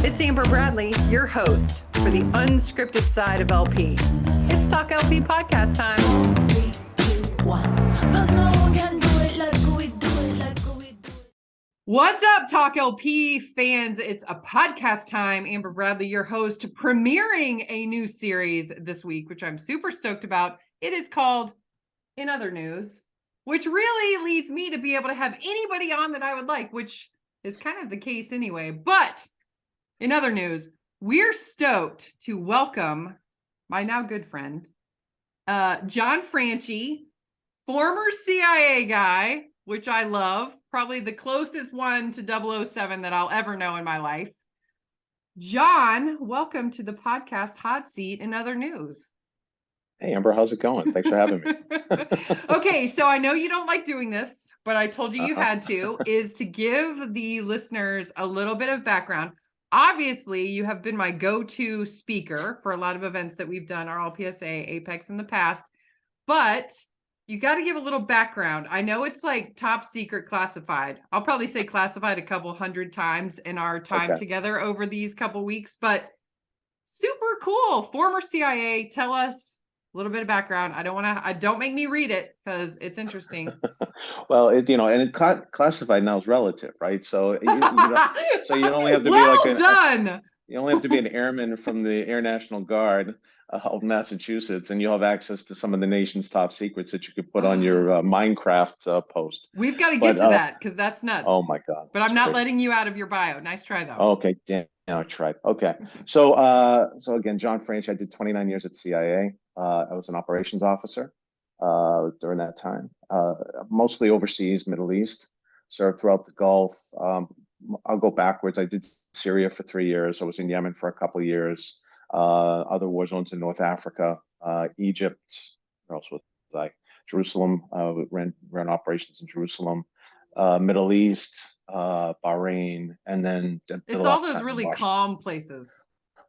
It's Amber Bradley, your host for the unscripted side of LP. It's TalkLP podcast time. 3, 2, 1. 'Cause no one can do it like we do it, like we do it. What's up, TalkLP fans? It's a podcast time. Amber Bradley, your host, premiering a new series this week, which I'm super stoked about. It is called In Other News, which really leads me to be able to have anybody on that I would like, which is kind of the case anyway. But in other news, we're stoked to welcome my now good friend, John Franchi, former CIA guy, which I love, probably the closest one to 007 that I'll ever know in my life. John, welcome to the podcast Hot Seat in Other News. Hey, Amber, how's it going? Thanks for having me. Okay, so I know you don't like doing this, but I told you had to, is to give the listeners a little bit of background. Obviously, you have been my go-to speaker for a lot of events that we've done, RLPSA, Apex in the past, but you got to give a little background. I know it's like top secret classified. I'll probably say classified a couple hundred times in our time together over these couple weeks, but super cool. Former CIA, tell us a little bit of background. Don't make me read it because it's interesting. Well, classified now is relative, right? So you only have to you only have to be an airman from the Air National Guard of Massachusetts, and you'll have access to some of the nation's top secrets that you could put on your Minecraft post. We've got to get to that because that's nuts. Oh my God! But I'm not letting you out of your bio. Nice try though. Okay, damn, I tried. Okay, so again, John Franchi, I did 29 years at CIA. I was an operations officer during that time, mostly overseas, Middle East, served throughout the Gulf. I'll go backwards. I did Syria for 3 years. I was in Yemen for a couple of years, other war zones in North Africa, Egypt, where else was I? Jerusalem, ran operations in Jerusalem, Middle East, Bahrain, and then it's all those really calm places.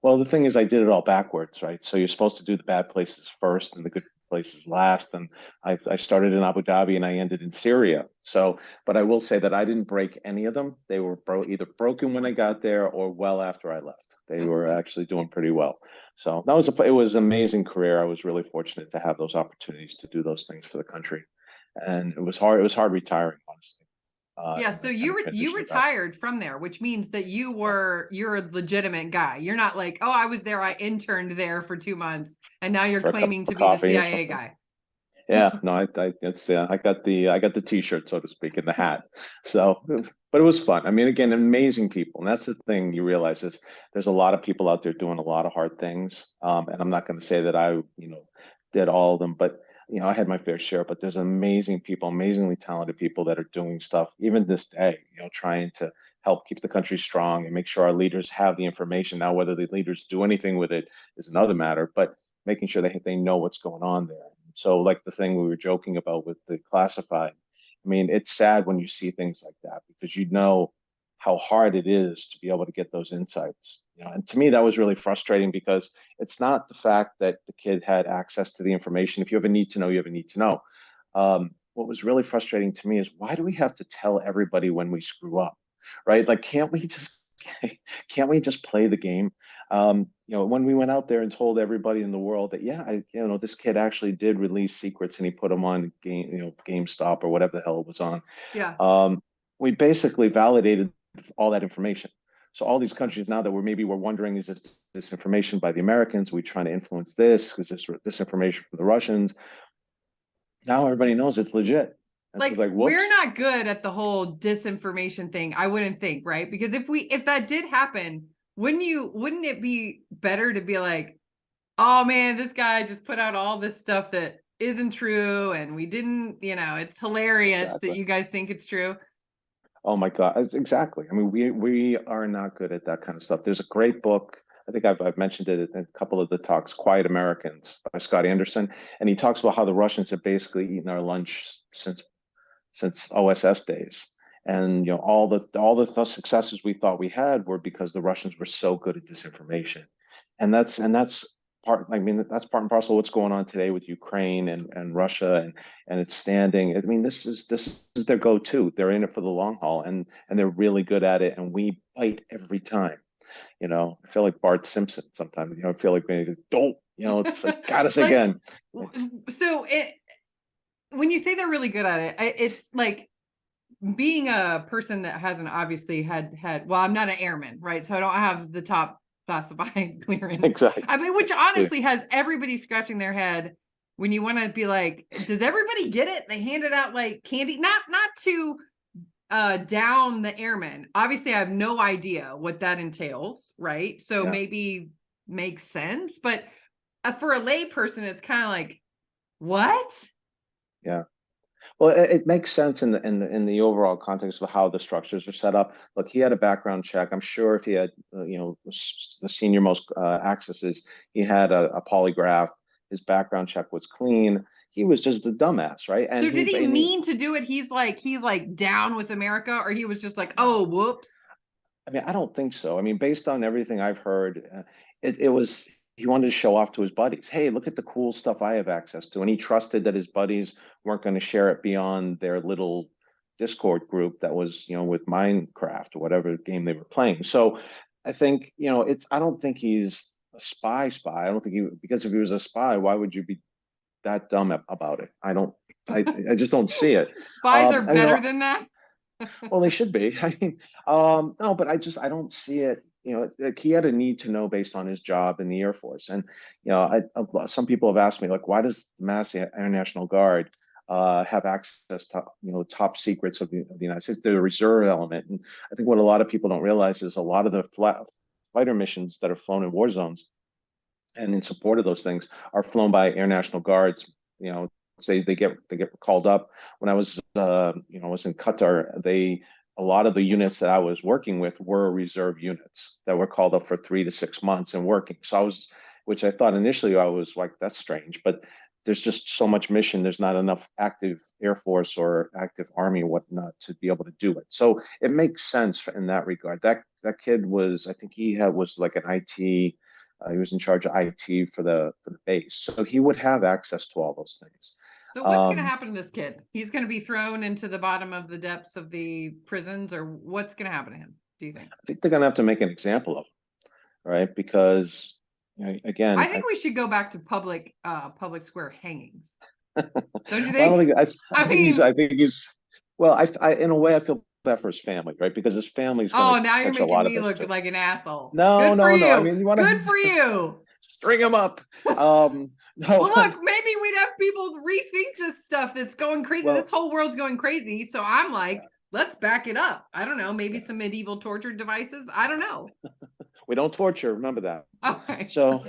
Well, the thing is, I did it all backwards, right? So you're supposed to do the bad places first and the good places last. And I started in Abu Dhabi and I ended in Syria. So, but I will say that I didn't break any of them. They were either broken when I got there or well after I left. They were actually doing pretty well. So it was an amazing career. I was really fortunate to have those opportunities to do those things for the country. And it was hard. It was hard retiring, honestly. So you retired from there, which means that you're a legitimate guy. You're not like, oh, I was there, I interned there for 2 months, and now you're claiming to be the CIA guy. Yeah, no, I got the T-shirt, so to speak, and the hat. So, but it was fun. I mean, again, amazing people, and that's the thing you realize is there's a lot of people out there doing a lot of hard things. And I'm not going to say that I, did all of them, but I had my fair share, but there's amazing people, amazingly talented people that are doing stuff even this day, trying to help keep the country strong and make sure our leaders have the information. Now, whether the leaders do anything with it is another matter, but making sure they know what's going on there. So like the thing we were joking about with the classified, I mean, it's sad when you see things like that because how hard it is to be able to get those insights. And to me, that was really frustrating because it's not the fact that the kid had access to the information. If you have a need to know, you have a need to know. What was really frustrating to me is why do we have to tell everybody when we screw up, right? Like, can't we just play the game? When we went out there and told everybody in the world that, this kid actually did release secrets and he put them on GameStop or whatever the hell it was on. Yeah. We basically validated all that information. So all these countries now that we're wondering, is this information by the Americans? Are we trying to influence this? Is this information from the Russians? Now everybody knows it's legit. Like we're not good at the whole disinformation thing, I wouldn't think, right? Because if that did happen, wouldn't it be better to be like, oh man, this guy just put out all this stuff that isn't true and we didn't, it's hilarious that you guys think it's true. Oh my God, exactly. I mean, we are not good at that kind of stuff. There's a great book. I think I've mentioned it in a couple of the talks, Quiet Americans by Scott Anderson. And he talks about how the Russians have basically eaten our lunch since OSS days. And, all the successes we thought we had were because the Russians were so good at disinformation. And that's part and parcel of what's going on today with Ukraine and Russia and its standing. I mean, this is their go-to. They're in it for the long haul and they're really good at it. And we bite every time. I feel like Bart Simpson sometimes. I feel like maybe don't. It's like got us Like, again. so when you say they're really good at it, it's like being a person that hasn't obviously had. Well, I'm not an airman, right? So I don't have the top classified clearance. Exactly. I mean, which honestly has everybody scratching their head when you want to be like, does everybody get it? They hand it out like candy, not to down the airmen. Obviously, I have no idea what that entails, right? So Yeah. maybe makes sense, but for a lay person, it's kind of like, what? Yeah. Well, it makes sense in the overall context of how the structures are set up. Look, he had a background check. I'm sure if he had, the senior most accesses, he had a polygraph. His background check was clean. He was just a dumbass, right? And So did he mean to do it? He's like down with America, or he was just like, oh, whoops. I mean, I don't think so. I mean, based on everything I've heard, it was he wanted to show off to his buddies. Hey, look at the cool stuff I have access to, and he trusted that his buddies weren't going to share it beyond their little Discord group that was, with Minecraft or whatever game they were playing. So, I think, it's. I don't think he's a spy. I don't think because if he was a spy, why would you be that dumb about it? I don't. I just don't see it. Spies are better than that. Well, they should be. I mean, no, but I don't see it. Like he had a need to know based on his job in the Air Force, and some people have asked me like, why does the Mass Air National Guard have access to top secrets of the United States? They're a reserve element, and I think what a lot of people don't realize is a lot of the fighter missions that are flown in war zones and in support of those things are flown by Air National Guards. They get called up. When I was was in Qatar, a lot of the units that I was working with were reserve units that were called up for 3 to 6 months and working. So which I thought initially I was like, that's strange, but there's just so much mission. There's not enough active Air Force or active Army or whatnot to be able to do it. So it makes sense in that regard. That kid was, I think was like an IT. He was in charge of IT for the base, so he would have access to all those things. So what's going to happen to this kid? He's going to be thrown into the bottom of the depths of the prisons, or what's going to happen to him, do you think? I think they're going to have to make an example of him, right? Because again, I think we should go back to public square hangings. Don't you I don't think? think I think he's well. I in a way I feel bad for his family, right? Because his family's going to now you're catch a making lot of me this look too. like an asshole. No, Good for you. I mean, you want to Good for you. string him up. No. Well, look, maybe we'd have people rethink this stuff that's going crazy. Well, this whole world's going crazy. So I'm like, let's back it up. I don't know, maybe some medieval torture devices. I don't know. We don't torture. Remember that. Okay. So,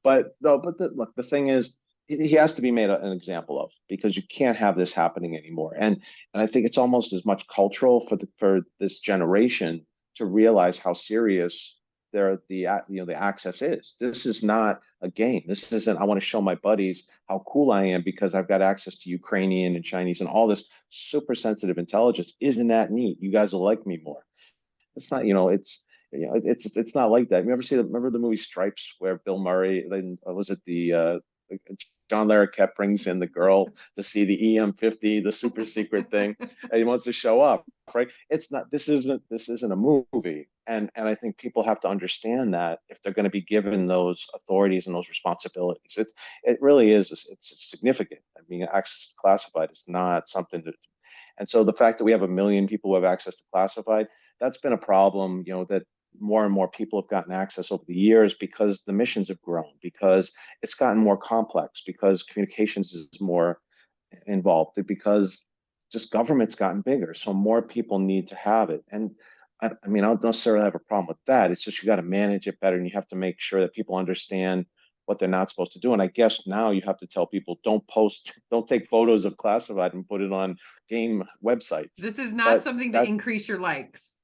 but no, look, the thing is, he has to be made an example of, because you can't have this happening anymore. And I think it's almost as much cultural for this generation to realize how serious the access is. This is not a game. This isn't, I want to show my buddies how cool I am because I've got access to Ukrainian and Chinese and all this super sensitive intelligence. Isn't that neat? You guys will like me more. It's not, it's not like that. You remember the movie Stripes, where Bill Murray, then was it John Larroquette brings in the girl to see the EM-50, the super secret thing, and he wants to show up, right? It's not. This isn't a movie, and I think people have to understand that if they're going to be given those authorities and those responsibilities, it really is. It's significant. I mean, access to classified is not something that, and so the fact that we have 1 million people who have access to classified, that's been a problem. That more and more people have gotten access over the years because the missions have grown, because it's gotten more complex, because communications is more involved, because just government's gotten bigger. So more people need to have it. And I mean, I don't necessarily have a problem with that. It's just you got to manage it better, and you have to make sure that people understand what they're not supposed to do. And I guess now you have to tell people, don't take photos of classified and put it on game websites. This is not something to increase your likes.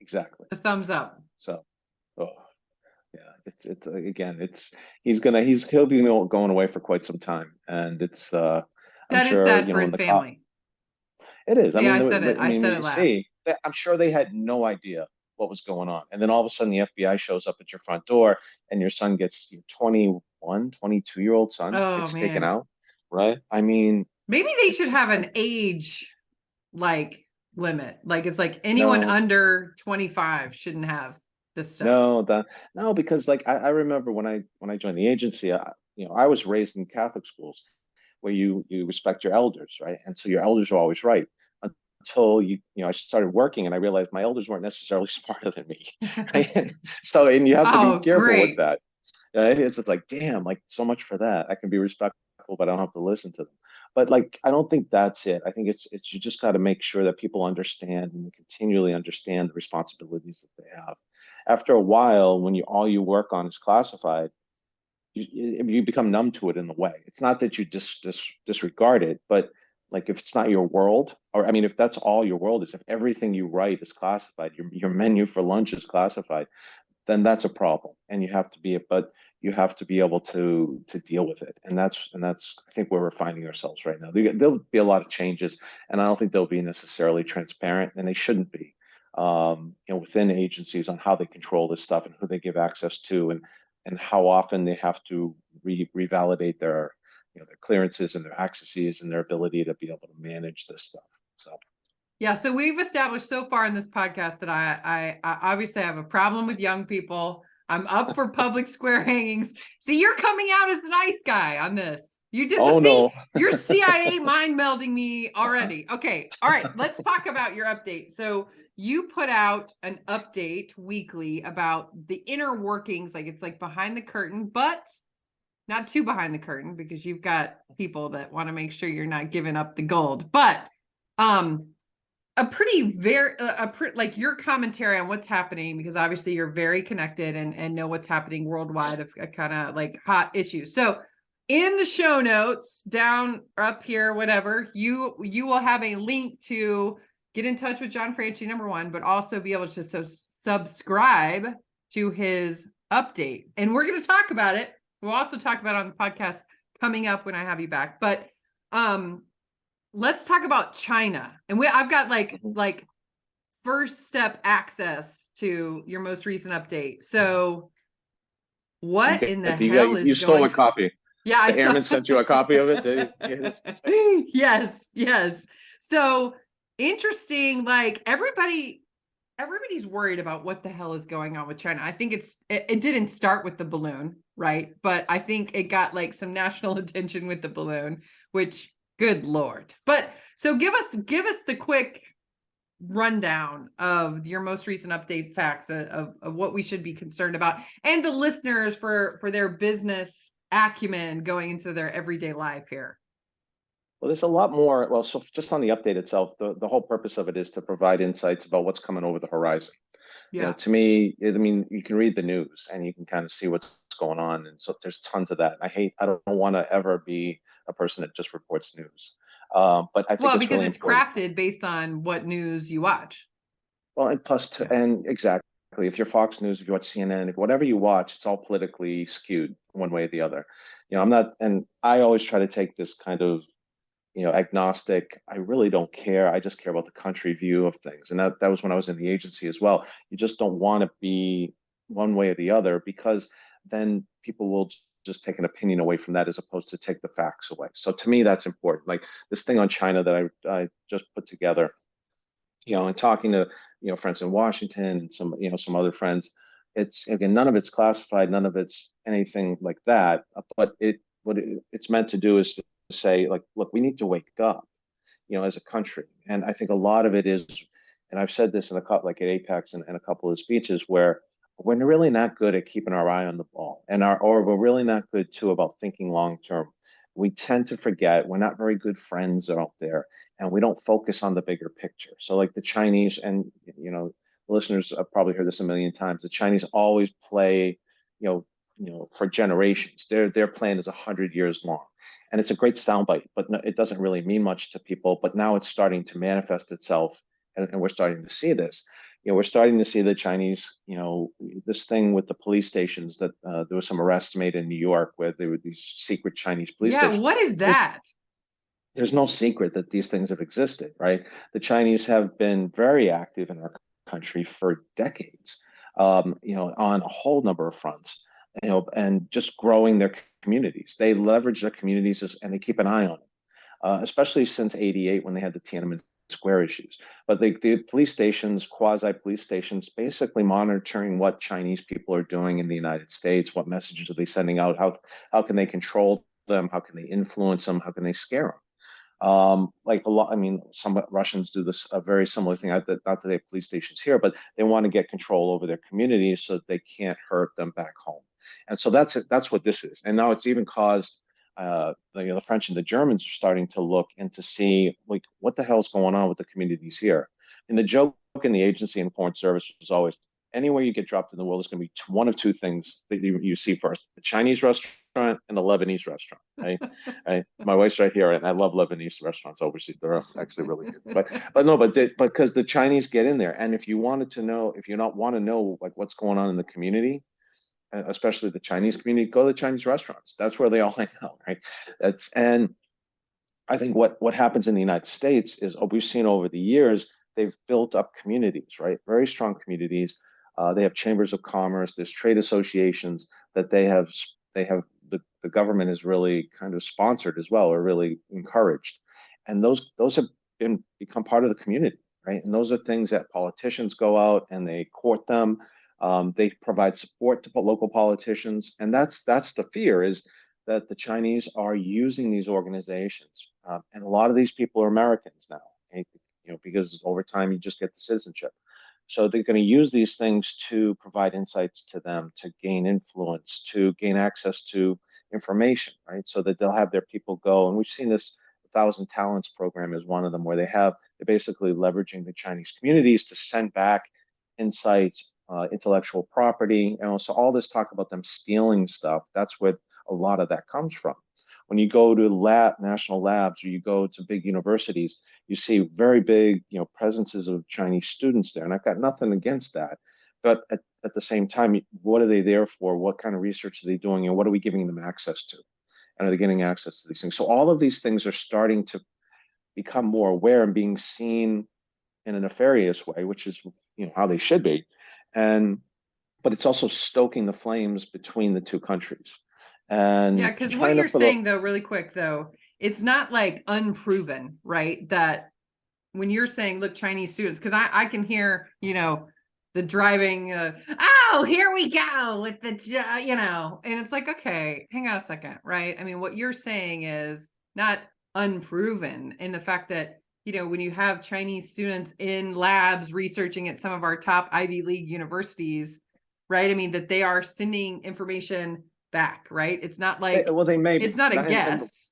Exactly. The thumbs up. So, yeah, he'll be going away for quite some time, and it's that is sad for his family. It is. Yeah, I said it. I said it last. I'm sure they had no idea what was going on, and then all of a sudden the FBI shows up at your front door, and your son gets 22-year-old son gets taken out. Right? I mean, maybe they should have an age like limit. Like it's like anyone No, under 25 shouldn't have this stuff. no, because like I remember when I joined the agency, I was raised in Catholic schools where you respect your elders, right? And so your elders are always right until I started working and I realized my elders weren't necessarily smarter than me, right? And you have to be Oh, careful with great. that. It's just like, damn, like so much for that. I can be respectful, but I don't have to listen to them. But like, I don't think that's it. I think it's you just got to make sure that people understand and continually understand the responsibilities that they have. After a while, when all you work on is classified, you become numb to it in a way. It's not that you disregard it, but like if it's not your world, or I mean, if that's all your world is, if everything you write is classified, your menu for lunch is classified, then that's a problem, and you have to be able to deal with it, and that's I think where we're finding ourselves right now. There'll be a lot of changes, and I don't think they'll be necessarily transparent, and they shouldn't be. Within agencies on how they control this stuff and who they give access to, and how often they have to revalidate their clearances and their accesses and their ability to be able to manage this stuff. So. Yeah, so we've established so far in this podcast that I obviously have a problem with young people. I'm up for public square hangings. See, you're coming out as the nice guy on this. You did the Oh C. no. You're CIA mind melding me already. Okay, all right. Let's talk about your update. So you put out an update weekly about the inner workings, like it's like behind the curtain, but not too behind the curtain because you've got people that want to make sure you're not giving up the gold. But um like your commentary on what's happening, because obviously you're very connected and know what's happening worldwide of kind of like hot issues. So in the show notes down or up here, whatever, you will have a link to get in touch with John Franchi, number one, but also be able to subscribe to his update. And we're going to talk about it. We'll also talk about it on the podcast coming up when I have you back. But let's talk about China. And I've got like first step access to your most recent update. So what in the hell You is stole a going? copy. Yeah, I The airman still sent you a copy of it. Yes, yes. So interesting, like everybody's worried about what the hell is going on with China. I think it didn't start with the balloon, right? But I think it got like some national attention with the balloon, which good Lord. But so give us the quick rundown of your most recent update facts of what we should be concerned about, and the listeners for their business acumen going into their everyday life here. Well, there's a lot more. Well, so just on the update itself, the whole purpose of it is to provide insights about what's coming over the horizon. Yeah. To me, I mean, you can read the news and you can kind of see what's going on. And so there's tons of that. I don't want to ever be a person that just reports news. But I think Well, it's because really it's important. crafted based on what news you watch. Well, and plus, and exactly, if you're Fox News, if you watch CNN, if whatever you watch, it's all politically skewed one way or the other. I'm not, and I always try to take this kind of agnostic. I really don't care. I just care about the country view of things. And that was when I was in the agency as well. You just don't want to be one way or the other, because then people will just take an opinion away from that as opposed to take the facts away. So to me, that's important. Like this thing on China that I just put together, and talking to, friends in Washington and some other friends, it's again, none of it's classified, none of it's anything like that. But it's meant to do is to say, like, look, we need to wake up, as a country. And I think a lot of it is, and I've said this in a couple, like at Apex and a couple of speeches, where we're really not good at keeping our eye on the ball, or we're really not good too about thinking long term. We tend to forget we're not very good friends out there, and we don't focus on the bigger picture. So, like the Chinese, and listeners have probably heard this a million times. The Chinese always play, for generations. Their plan is 100 years long, and it's a great soundbite, but no, it doesn't really mean much to people. But now it's starting to manifest itself, and we're starting to see this. We're starting to see the Chinese, this thing with the police stations that there was some arrests made in New York where there were these secret Chinese police Yeah, stations. what is that? There's no secret that these things have existed, right? The Chinese have been very active in our country for decades, on a whole number of fronts, and just growing their communities. They leverage their communities and they keep an eye on it, especially since '88 when they had the Tiananmen square issues. But the police stations, quasi police stations, basically monitoring what Chinese people are doing in the United States, what messages are they sending out, how can they control them, how can they influence them, how can they scare them. Like a lot, I mean, some Russians do this a very similar thing. Not that they have police stations here, but they want to get control over their communities so that they can't hurt them back home. And so that's what this is. And now it's even caused the French and the Germans are starting to look and to see like what the hell's going on with the communities here. And the joke in the agency and foreign service was always anywhere you get dropped in the world is going to be one of two things that you see first: the Chinese restaurant and the Lebanese restaurant. Right? My wife's right here, and I love Lebanese restaurants overseas. They're actually really good. But because the Chinese get in there, and if you wanted to know, if you not want to know like what's going on in the community, especially the Chinese community, go to the Chinese restaurants. That's where they all hang out, right? And I think what happens in the United States is we've seen over the years they've built up communities, right? Very strong communities. They have chambers of commerce. There's trade associations that they have. The government is really kind of sponsored as well, or really encouraged, and those have become part of the community, right? And those are things that politicians go out and they court them. They provide support to local politicians, and that's the fear is that the Chinese are using these organizations, and a lot of these people are Americans now, right? Because over time you just get the citizenship. So they're going to use these things to provide insights to them, to gain influence, to gain access to information, right? So that they'll have their people go, and we've seen this. The Thousand Talents program is one of them, where they're basically leveraging the Chinese communities to send back insights, intellectual property, and also all this talk about them stealing stuff. That's where a lot of that comes from. When you go to national labs, or you go to big universities, you see very big, presences of Chinese students there. And I've got nothing against that. But at the same time, what are they there for? What kind of research are they doing? And what are we giving them access to? And are they getting access to these things? So all of these things are starting to become more aware and being seen in a nefarious way, which is, how they should be. But it's also stoking the flames between the two countries. And yeah, because what you're saying, though, really quick, though, it's not like unproven, right? That when you're saying, look, Chinese students, because I can hear, the driving, oh, here we go with the, and it's like, okay, hang on a second, right? I mean, what you're saying is not unproven in the fact that, when you have Chinese students in labs researching at some of our top Ivy League universities, right? I mean, that they are sending information back, right? It's not like, they may be. It's not a guess.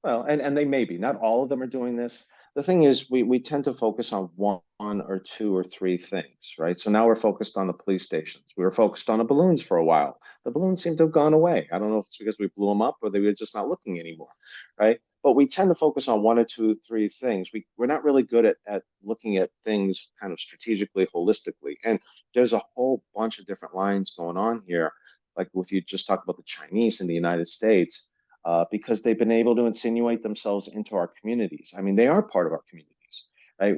And they may be. Not all of them are doing this. The thing is, we tend to focus on one or two or three things, right? So now we're focused on the police stations. We were focused on the balloons for a while. The balloons seem to have gone away. I don't know if it's because we blew them up or they were just not looking anymore, right? But we tend to focus on one or two, three things. We're not really good at looking at things kind of strategically, holistically. And there's a whole bunch of different lines going on here. Like if you just talk about the Chinese in the United States, because they've been able to insinuate themselves into our communities. I mean, they are part of our communities, right?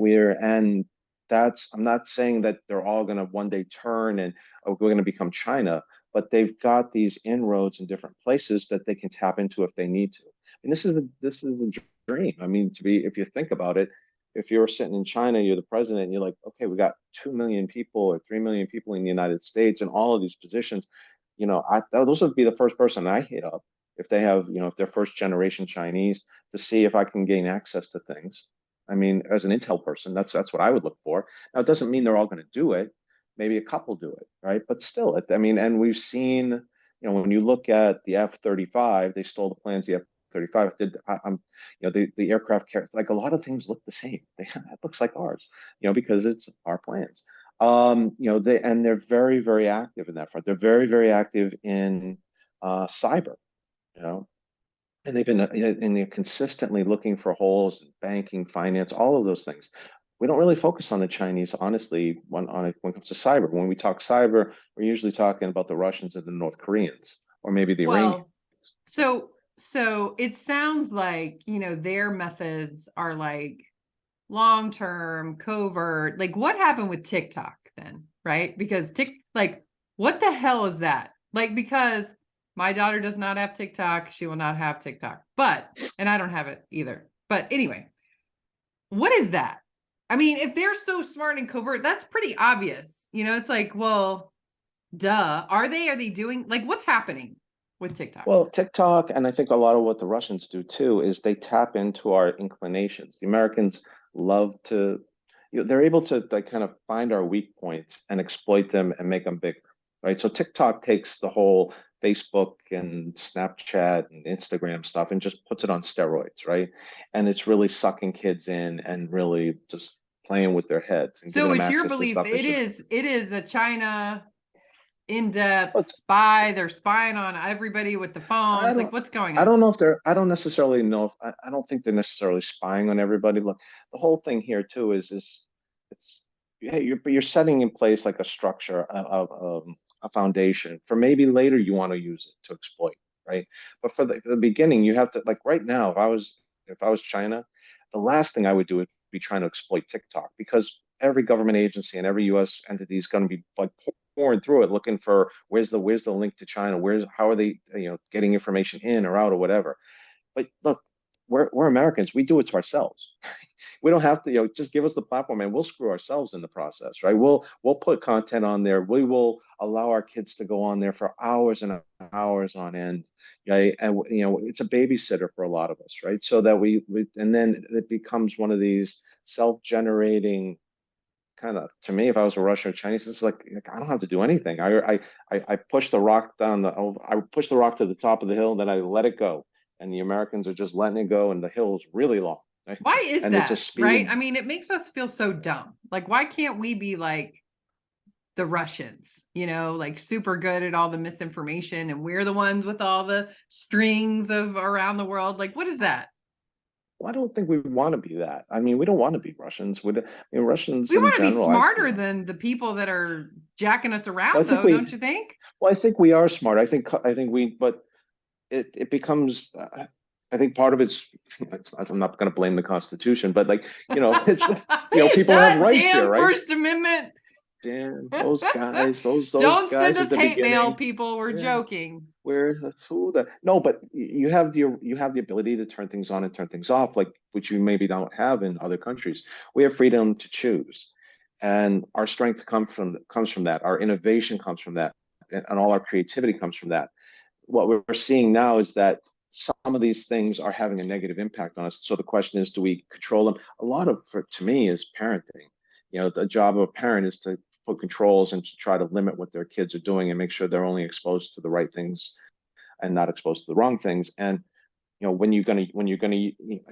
I'm not saying that they're all going to one day turn and we're going to become China, but they've got these inroads in different places that they can tap into if they need to. And this is a dream. I mean, if you think about it, if you're sitting in China, you're the president, and you're like, okay, we got 2 million people or 3 million people in the United States in all of these positions. Those would be the first person I hit up if they have, if they're first generation Chinese, to see if I can gain access to things. I mean, as an intel person, that's what I would look for. Now, it doesn't mean they're all going to do it. Maybe a couple do it, right? But still, and we've seen, when you look at the F-35, they stole the plans. The F-35 did. The aircraft carriers, like a lot of things look the same. It looks like ours, because it's our plans. They're very, very active in that front. They're very, very active in cyber. And they're consistently looking for holes in banking, finance, all of those things. We don't really focus on the Chinese, honestly, when it comes to cyber. When we talk cyber, we're usually talking about the Russians and the North Koreans, or maybe the Iranians. So it sounds like, their methods are like long-term, covert. Like what happened with TikTok then, right? Because what the hell is that? Like, because my daughter does not have TikTok. She will not have TikTok, and I don't have it either. But anyway, what is that? I mean, if they're so smart and covert, that's pretty obvious. It's like, well, duh. Are they doing like what's happening with TikTok? Well, TikTok, and I think a lot of what the Russians do too, is they tap into our inclinations. The Americans love to, they're able to like kind of find our weak points and exploit them and make them bigger, right? So TikTok takes the whole Facebook and Snapchat and Instagram stuff and just puts it on steroids, right? And it's really sucking kids in and really just playing with their heads and giving So them it's your access to belief stuff they shouldn't. it is a China Well, in-depth spy. They're spying on everybody with the I phones. Like don't what's going I on? don't know if they're I don't necessarily know if I don't think they're necessarily spying on everybody. Look, the whole thing here too is it's hey, you're setting in place like a structure, a foundation for maybe later you want to use it to exploit, right? But for the beginning, you have to like right now, if I was China, the last thing I would do would be trying to exploit TikTok because every government agency and every US entity is going to be like pouring through it looking for where's the link to China, where's how are they getting information in or out or whatever. But look, we're Americans, we do it to ourselves. We don't have to, just give us the platform and we'll screw ourselves in the process, right? We'll put content on there. We will allow our kids to go on there for hours and hours on end, right? And it's a babysitter for a lot of us, right? So that we and then it becomes one of these self-generating kind of to me, if I was a Russian or Chinese, it's like I don't have to do anything. I push the rock I push the rock to the top of the hill, and then I let it go. And the Americans are just letting it go, and the hill is really long, right? Why is And it's that? just Right? speeding. I mean, it makes us feel so dumb. Like, why can't we be like the Russians, like super good at all the misinformation and we're the ones with all the strings of around the world? Like, what is that? Well, I don't think we want to be that. I mean, we don't want to be Russians. Russians We in want to be general. smarter than the people that are jacking us Well, around, I think though, we. don't you think? Well, I think we are smart. I think we. But it becomes. I think part of I'm not going to blame the Constitution, but like it's people have That rights here, damn right? First Amendment. Damn, those guys, those Don't send guys at us the hate mail, beginning. people. We're Yeah, joking. where that's who the no, but you have the ability to turn things on and turn things off, like which you maybe don't have in other countries. We have freedom to choose, and our strength comes from that. Our innovation comes from that, and all our creativity comes from that. What we're seeing now is that some of these things are having a negative impact on us. So the question is, do we control them? A lot of, to me, is parenting. The job of a parent is to put controls and to try to limit what their kids are doing and make sure they're only exposed to the right things and not exposed to the wrong things. And I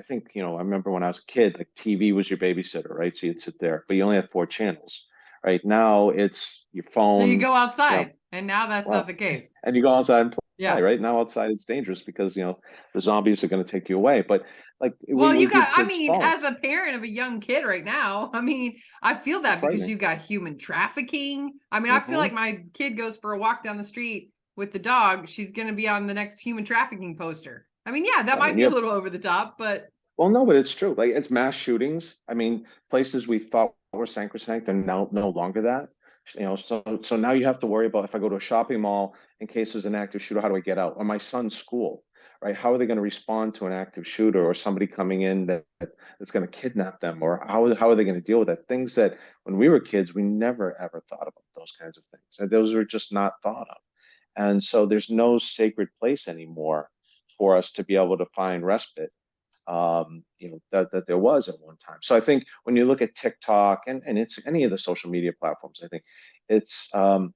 think I remember when I was a kid, like TV was your babysitter, right? So you'd sit there, but you only had four channels. Right now, it's your So you phone. go You know, outside, and now that's not well, the case. and you go outside and play. Yeah. Right now, outside it's dangerous because the zombies are going to take you away. But like Well, we give I kids mean, as phones. a parent of a young kid right now, I mean, I feel It's that because frightening. you got human trafficking. I mean, I feel Hmm. like my kid goes for a walk down the street with the dog. She's going to be on the next human trafficking poster. I mean, yeah, that I might mean, be a yeah. little over the top, but Well, no, but it's true. Like it's mass shootings. I mean, places we thought were sacrosanct are now no longer that. So now you have to worry about if I go to a shopping mall in case there's an active shooter, how do I get out? Or my son's school, right? How are they going to respond to an active shooter or somebody coming in that's going to kidnap them? Or how are they going to deal with that? Things that when we were kids, we never ever thought about those kinds of things. And those were just not thought of. And so there's no sacred place anymore for us to be able to find respite that there was at one time. So I think when you look at TikTok and it's any of the social media platforms, I think it's I'm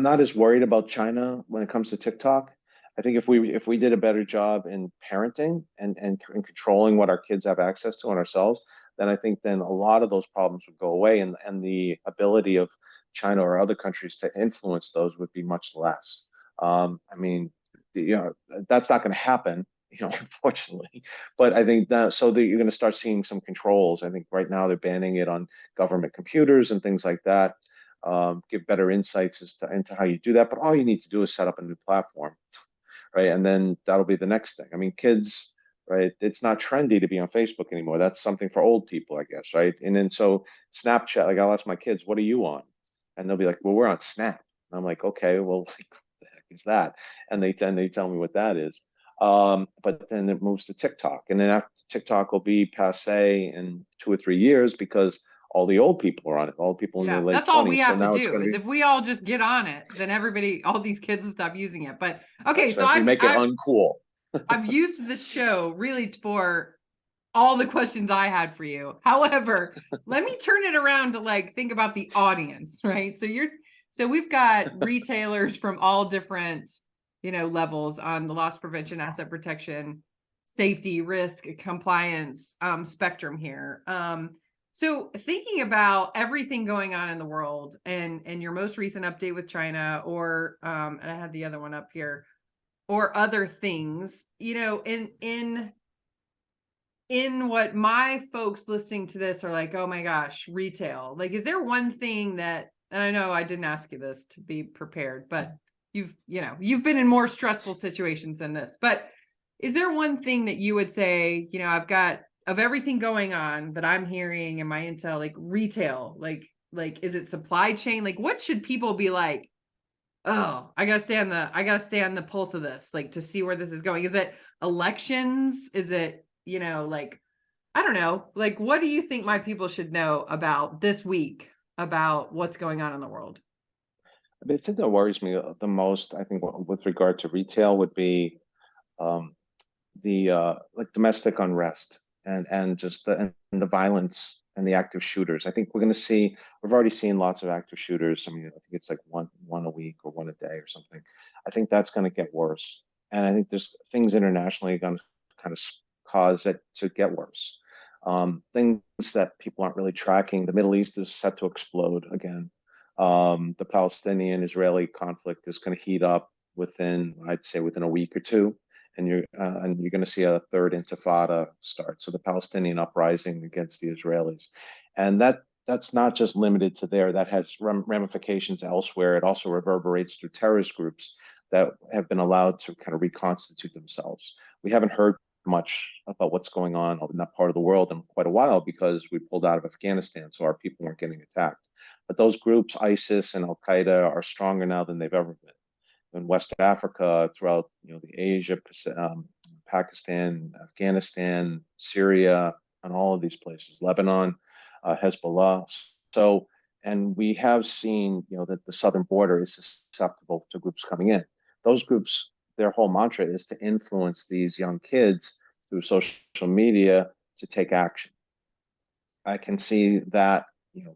not as worried about China when it comes to TikTok. I think if we did a better job in parenting and controlling what our kids have access to and ourselves, then I think then a lot of those problems would go away and the ability of China or other countries to influence those would be much less. I mean, you know, that's not going to happen, unfortunately. But I think that you're going to start seeing some controls. I think right now they're banning it on government computers and things like that. Give better insights into how you do that. But all you need to do is set up a new platform, right? And then that'll be the next thing. I mean, kids, right? It's not trendy to be on Facebook anymore. That's something for old people, I guess, right? And then so Snapchat, like I'll ask my kids, what are you on? And they'll be like, well, we're on Snap. And I'm like, okay, well, like, what the heck is that? And they tell me what that is. But then it moves to TikTok, and then TikTok will be passe in 2 or 3 years because all the old people are on it, all the people in their Yeah, late that's all we 20s. So have to now it's do going to is be, if we all just get on it, then everybody, all these kids will stop using it. But okay, that's so right. We make it I've uncool. I've used this show really for all the questions I had for you. However, let me turn it around to like think about the audience, right? So we've got retailers from all different, levels on the loss prevention, asset protection, safety, risk, compliance spectrum here. So thinking about everything going on in the world and your most recent update with China, or and I had the other one up here, or other things, in what my folks listening to this are like, oh my gosh, retail. Like, is there one thing that, and I know I didn't ask you this to be prepared, but you've been in more stressful situations than this, but is there one thing that you would say, I've got of everything going on that I'm hearing in my intel, like retail, like, is it supply chain? Like, what should people be like? Oh, I gotta stay on the pulse of this, like to see where this is going. Is it elections? Is it, like, I don't know, like, what do you think my people should know about this week, about what's going on in the world? The thing that worries me the most, I think, with regard to retail would be um, the like domestic unrest and just the violence and the active shooters. I think we've already seen lots of active shooters. I mean, I think it's like one a week or one a day or something. I think that's going to get worse, and I think there's things internationally going to kind of cause it to get worse. Things that people aren't really tracking. The Middle East is set to explode again. The Palestinian-Israeli conflict is going to heat up I'd say, within a week or two, and you're going to see a third intifada start. So the Palestinian uprising against the Israelis, and that's not just limited to there. That has ramifications elsewhere. It also reverberates through terrorist groups that have been allowed to kind of reconstitute themselves. We haven't heard much about what's going on in that part of the world in quite a while because we pulled out of Afghanistan, so our people weren't getting attacked. But those groups, ISIS and Al Qaeda, are stronger now than they've ever been in West Africa, throughout the Asia, Pakistan, Afghanistan, Syria, and all of these places, Lebanon, Hezbollah. So, and we have seen that the southern border is susceptible to groups coming in. Those groups, their whole mantra is to influence these young kids through social media to take action. I can see that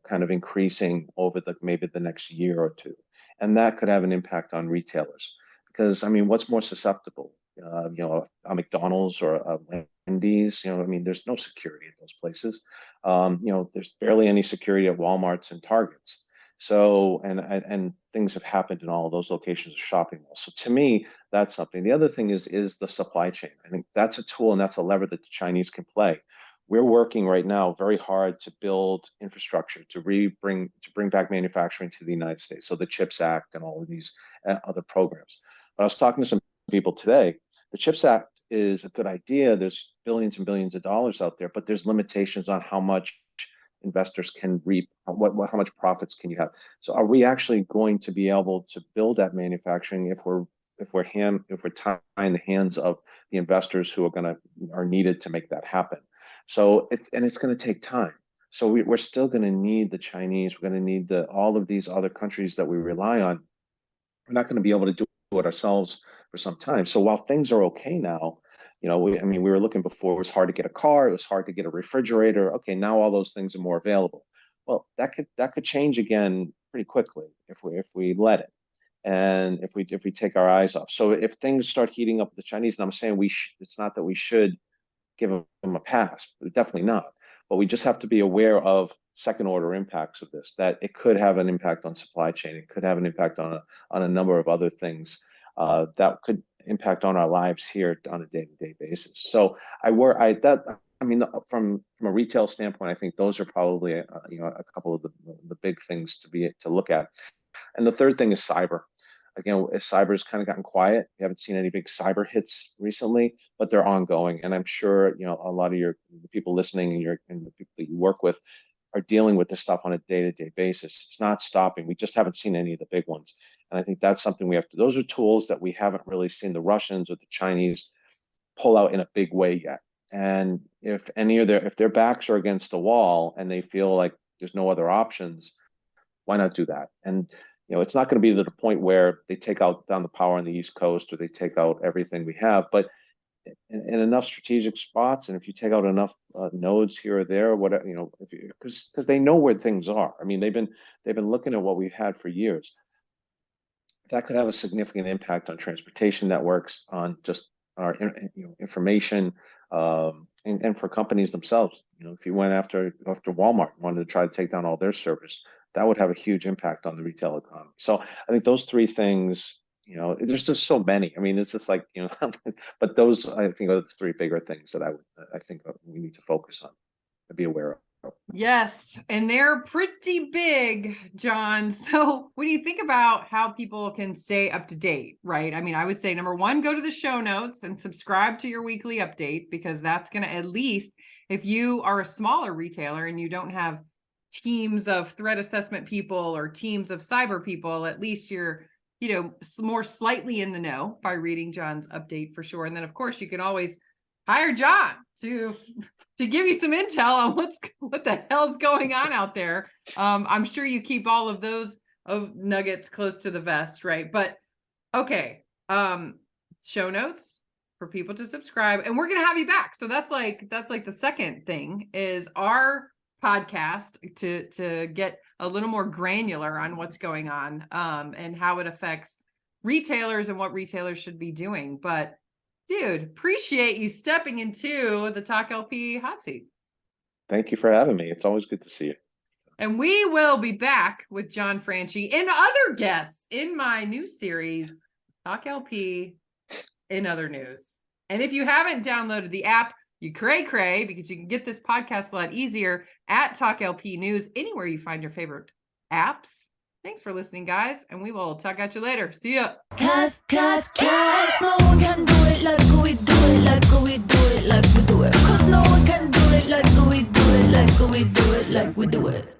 kind of increasing over maybe the next year or two, and that could have an impact on retailers because I mean, what's more susceptible? A McDonald's or a Wendy's. I mean, there's no security at those places. There's barely any security at Walmart's and Targets. So, and things have happened in all of those locations of shopping malls. So to me, that's something. The other thing is the supply chain. I think that's a tool and that's a lever that the Chinese can play. We're working right now very hard to build infrastructure to bring back manufacturing to the United States. So the CHIPS Act and all of these other programs. But I was talking to some people today. The CHIPS Act is a good idea. There's billions and billions of dollars out there, but there's limitations on how much investors can reap, how much profits can you have. So are we actually going to be able to build that manufacturing if we're tying the hands of the investors who are needed to make that happen? So it's going to take time. So we're still going to need the Chinese. We're going to need all of these other countries that we rely on. We're not going to be able to do it ourselves for some time. So while things are okay now, we were looking before. It was hard to get a car. It was hard to get a refrigerator. Okay, now all those things are more available. Well, that could change again pretty quickly if we let it, and if we take our eyes off. So if things start heating up with the Chinese, and I'm saying it's not that we should give them a pass, but definitely not. But we just have to be aware of second order impacts of this, that it could have an impact on supply chain. It could have an impact on a number of other things that could impact on our lives here on a day-to-day basis. So from a retail standpoint, I think those are probably a couple of the big things to look at. And the third thing is cyber. Again, cyber has kind of gotten quiet. We haven't seen any big cyber hits recently, but they're ongoing. And I'm sure, a lot of the people listening and the people that you work with are dealing with this stuff on a day-to-day basis. It's not stopping. We just haven't seen any of the big ones. And I think that's something those are tools that we haven't really seen the Russians or the Chinese pull out in a big way yet. And if if their backs are against the wall and they feel like there's no other options, why not do that? And it's not going to be to the point where they take out down the power on the East Coast or they take out everything we have, but in enough strategic spots, and if you take out enough nodes here or there, whatever, because they know where things are. I mean, they've been looking at what we've had for years. That could have a significant impact on transportation networks, on just our information, and for companies themselves. If you went after Walmart, wanted to try to take down all their servers, that would have a huge impact on the retail economy. So I think those three things, there's just so many. I mean, it's just like, but those, I think, are the three bigger things that I think we need to focus on and be aware of. Yes, and they're pretty big, John. So when you think about how people can stay up to date, right? I mean, I would say number one, go to the show notes and subscribe to your weekly update, because that's going to, at least if you are a smaller retailer and you don't have teams of threat assessment people or teams of cyber people, at least you're, more slightly in the know by reading John's update for sure. And then of course you can always hire John to give you some intel on what the hell's going on out there. I'm sure you keep all of those nuggets close to the vest, right? But okay, show notes for people to subscribe, and we're gonna have you back. So that's like the second thing is our podcast to get a little more granular on what's going on, and how it affects retailers and what retailers should be doing. But dude, appreciate you stepping into the TalkLP hot seat. Thank you for having me. It's always good to see you. And we will be back with John Franchi and other guests in my new series, TalkLP in Other News. And if you haven't downloaded the app, you cray, because you can get this podcast a lot easier at TalkLP News, anywhere you find your favorite apps. Thanks for listening, guys, and we will talk at you later. See ya. Cause no one can do it like we do it, like we do it, like we do it. Cause no one can do it like we do it, like we do it, like we do it.